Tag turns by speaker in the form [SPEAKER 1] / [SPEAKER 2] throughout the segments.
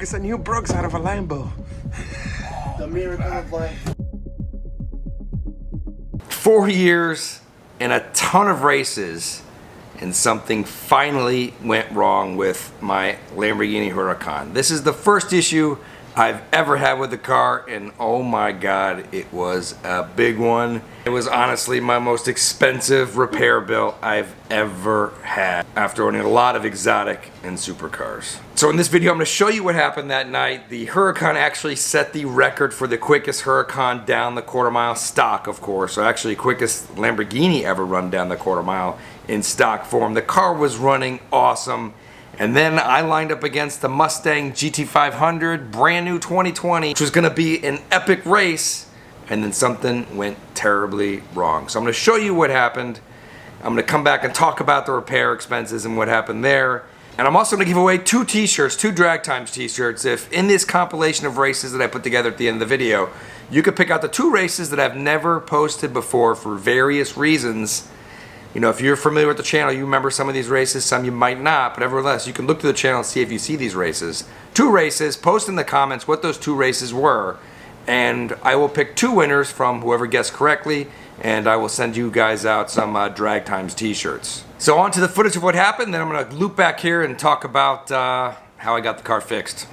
[SPEAKER 1] it's a new Brooks out of a Lambo.
[SPEAKER 2] The miracle of life.
[SPEAKER 3] 4 years and a ton of races, and something finally went wrong with my Lamborghini Huracan. This is the first issue I've ever had with the car, and oh my god, it was a big one. It was honestly my most expensive repair bill I've ever had after owning a lot of exotic and supercars. So in this video, I'm going to show you what happened that night. The Huracan actually set the record for the quickest Huracan down the quarter mile, stock of course, so actually quickest Lamborghini ever run down the quarter mile in stock form. The car was running awesome. And then I lined up against the Mustang GT500, brand new 2020, which was gonna be an epic race, and then something went terribly wrong. So I'm gonna show you what happened. I'm gonna come back and talk about the repair expenses and what happened there. And I'm also gonna give away 2 t-shirts, 2 DragTimes t-shirts. If in this compilation of races that I put together at the end of the video, you could pick out the 2 races that I've never posted before for various reasons. You know, if you're familiar with the channel, you remember some of these races, some you might not, but nevertheless, you can look through the channel and see if you see these races. 2 races, post in the comments what those 2 races were, and I will pick 2 winners from whoever guessed correctly, and I will send you guys out some DragTimes t-shirts. So on to the footage of what happened, then I'm going to loop back here and talk about how I got the car fixed.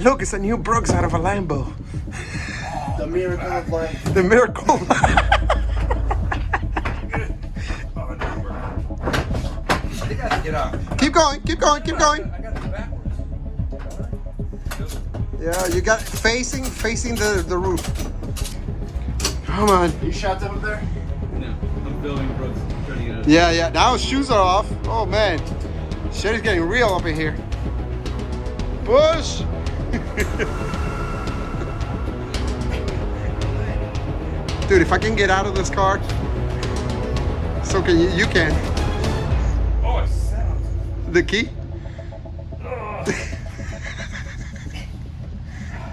[SPEAKER 1] Look, it's a new Brooks out of a Lambo.
[SPEAKER 2] The miracle of life.
[SPEAKER 1] The miracle.
[SPEAKER 3] Get up.
[SPEAKER 1] Keep going, keep going, keep going.
[SPEAKER 3] I got it backwards.
[SPEAKER 1] Yeah, you got facing the roof. Come on.
[SPEAKER 2] You shot them up there?
[SPEAKER 4] No, I'm filming Brooks. Trying to get out.
[SPEAKER 1] Yeah. Now his shoes are off. Oh man, shit is getting real up in here. Push. Dude, if I can get out of this car, so can you. You can.
[SPEAKER 3] Oh, it sounds.
[SPEAKER 1] The key?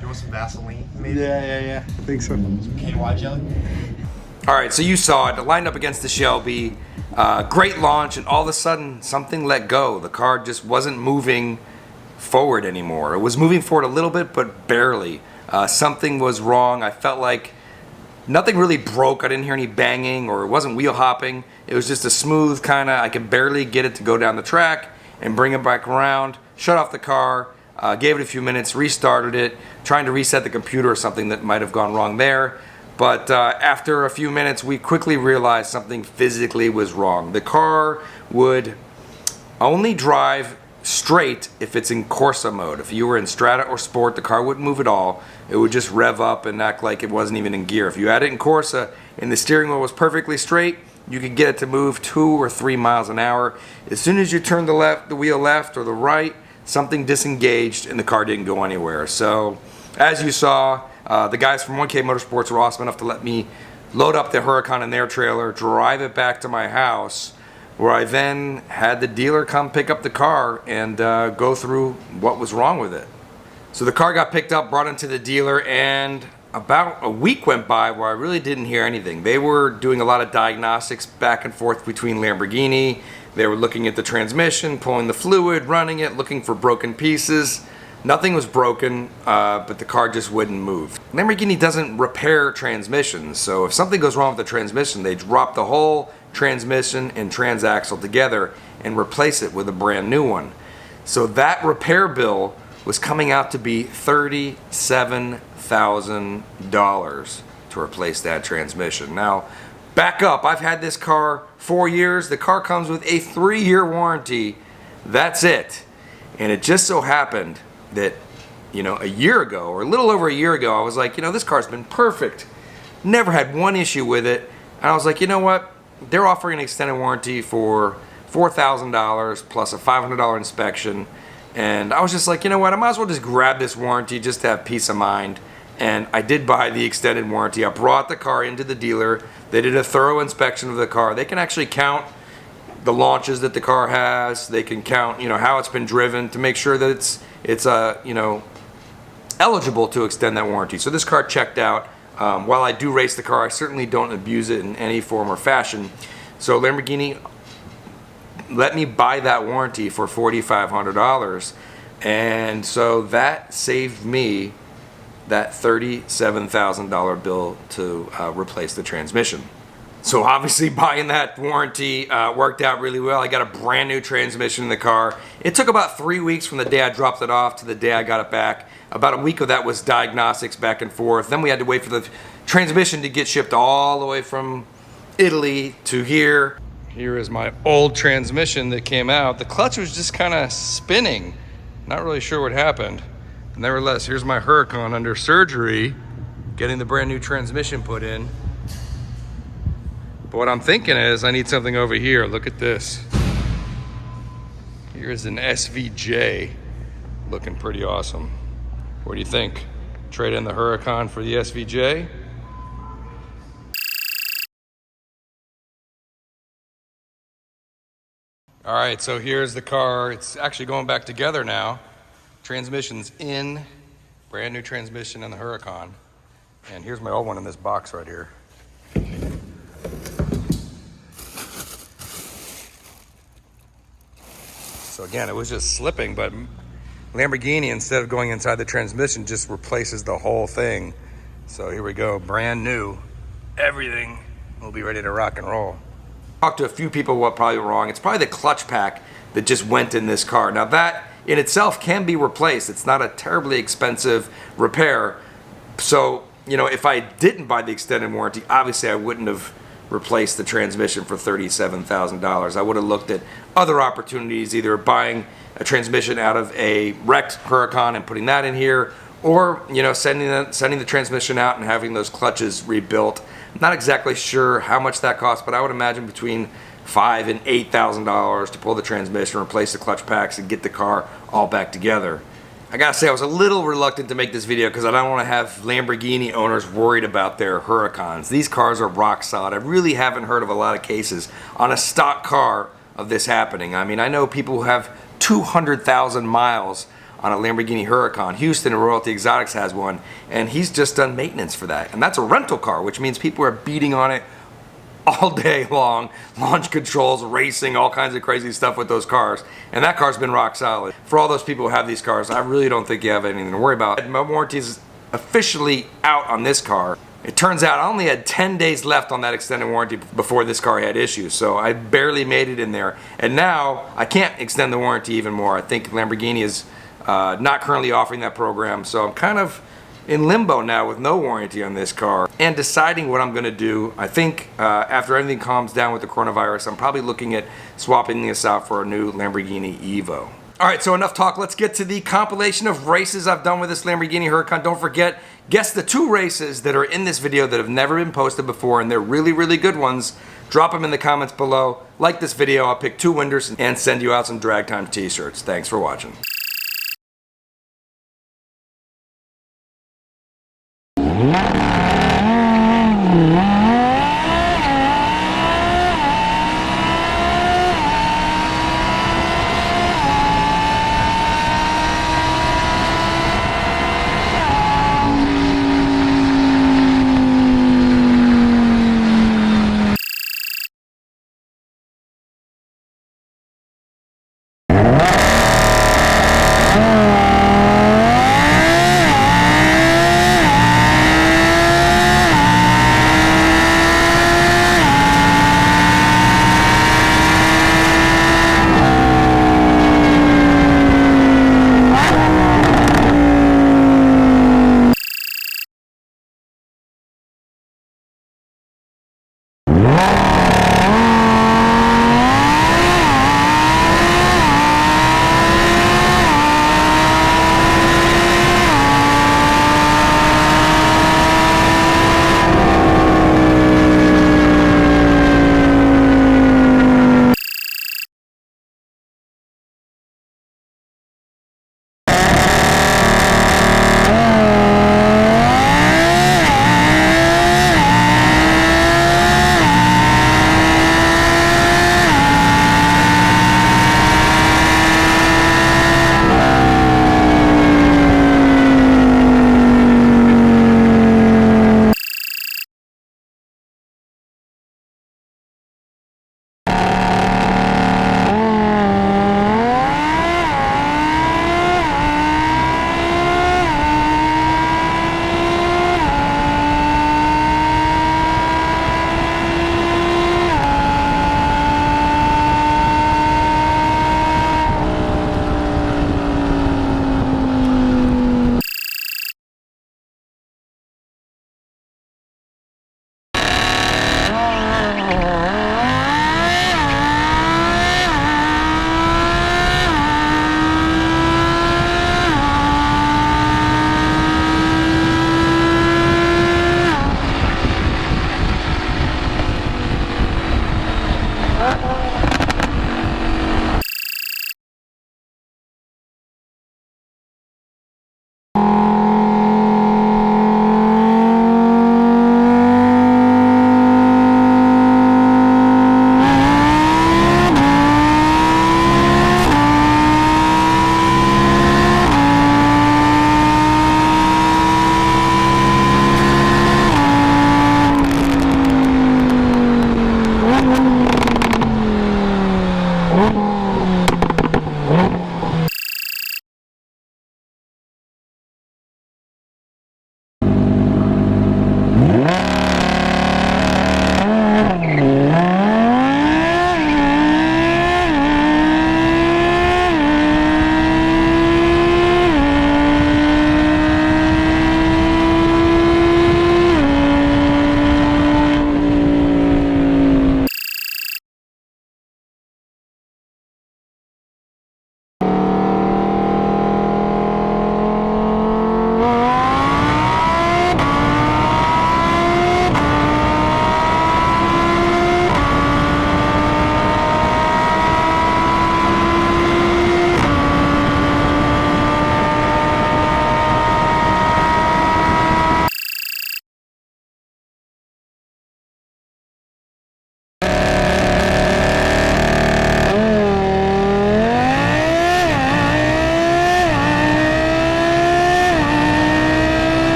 [SPEAKER 2] You want some Vaseline, maybe?
[SPEAKER 1] Yeah. I think so.
[SPEAKER 2] KY jelly?
[SPEAKER 3] Alright, so you saw it. It lined up against the Shelby. Great launch, and all of a sudden, something let go. The car just wasn't moving forward anymore. It was moving forward a little bit, but barely. Something was wrong. I felt like nothing really broke. I didn't hear any banging, or it wasn't wheel hopping. It was just a smooth kind of, I could barely get it to go down the track and bring it back around, shut off the car, gave it a few minutes, restarted it, trying to reset the computer or something that might have gone wrong there. But after a few minutes, we quickly realized something physically was wrong. The car would only drive straight if it's in Corsa mode. If you were in Strata or Sport, the car wouldn't move at all. It would just rev up and act like it wasn't even in gear. If you had it in Corsa and the steering wheel was perfectly straight, you could get it to move 2 or 3 miles an hour. As soon as you turned the wheel left or the right, something disengaged and the car didn't go anywhere. So as you saw, the guys from 1K Motorsports were awesome enough to let me load up the Huracan in their trailer, drive it back to my house, where I then had the dealer come pick up the car and go through what was wrong with it. So the car got picked up, brought into the dealer, and about a week went by where I really didn't hear anything. They were doing a lot of diagnostics back and forth between Lamborghini. They were looking at the transmission, pulling the fluid, running it, looking for broken pieces. Nothing was broken, but the car just wouldn't move. Lamborghini doesn't repair transmissions, so if something goes wrong with the transmission, they drop the whole transmission and transaxle together and replace it with a brand new one. So that repair bill was coming out to be $37,000 to replace that transmission. Now, back up, I've had this car 4 years. The car comes with a 3-year warranty. That's it. And it just so happened that, you know, a year ago, or a little over a year ago, I was like, you know, this car's been perfect. Never had one issue with it. And I was like, you know what? They're offering an extended warranty for $4,000 plus a $500 inspection. And I was just like, you know what? I might as well just grab this warranty just to have peace of mind. And I did buy the extended warranty. I brought the car into the dealer. They did a thorough inspection of the car. They can actually count the launches that the car has. They can count, you know, how it's been driven to make sure that it's you know, eligible to extend that warranty. So this car checked out. While I do race the car, I certainly don't abuse it in any form or fashion. So Lamborghini let me buy that warranty for $4,500, and so that saved me that $37,000 bill to replace the transmission. So obviously buying that warranty worked out really well. I got a brand new transmission in the car. It took about 3 weeks from the day I dropped it off to the day I got it back. About a week of that was diagnostics back and forth. Then we had to wait for the transmission to get shipped all the way from Italy to here. Here is my old transmission that came out. The clutch was just kind of spinning. Not really sure what happened. Nevertheless, here's my Huracan under surgery, getting the brand new transmission put in. But what I'm thinking is I need something over here. Look at this. Here's an SVJ, looking pretty awesome. What do you think? Trade in the Huracan for the SVJ? All right, so here's the car. It's actually going back together now. Transmission's in, brand new transmission in the Huracan. And here's my old one in this box right here. So again, it was just slipping, but Lamborghini, instead of going inside the transmission, just replaces the whole thing. So here we go, brand new. Everything will be ready to rock and roll. Talked to a few people what probably went wrong. It's probably the clutch pack that just went in this car. Now that in itself can be replaced. It's not a terribly expensive repair. So, you know, if I didn't buy the extended warranty, obviously I wouldn't have replaced the transmission for $37,000. I would have looked at other opportunities, either buying a transmission out of a wrecked Huracan and putting that in here, or, you know, sending the transmission out and having those clutches rebuilt. I'm not exactly sure how much that costs, but I would imagine between $5,000 and $8,000 to pull the transmission, replace the clutch packs, and get the car all back together. I gotta say, I was a little reluctant to make this video because I don't want to have Lamborghini owners worried about their Huracans. These cars are rock solid. I really haven't heard of a lot of cases on a stock car of this happening. I mean, I know people who have 200,000 miles on a Lamborghini Huracan. Houston Royalty Exotics has one, and he's just done maintenance for that. And that's a rental car, which means people are beating on it all day long, launch controls, racing, all kinds of crazy stuff with those cars. And that car's been rock solid. For all those people who have these cars, I really don't think you have anything to worry about. My warranty is officially out on this car. It turns out I only had 10 days left on that extended warranty before this car had issues, so I barely made it in there. And now I can't extend the warranty even more. I think Lamborghini is not currently offering that program, so I'm kind of in limbo now with no warranty on this car and deciding what I'm gonna do. I think after everything calms down with the coronavirus, I'm probably looking at swapping this out for a new Lamborghini Evo. All right, so enough talk. Let's get to the compilation of races I've done with this Lamborghini Huracan. Don't forget, guess the 2 races that are in this video that have never been posted before, and they're really, really good ones. Drop them in the comments below. Like this video, I'll pick 2 winners and send you out some DragTimes T-shirts. Thanks for watching. Bye.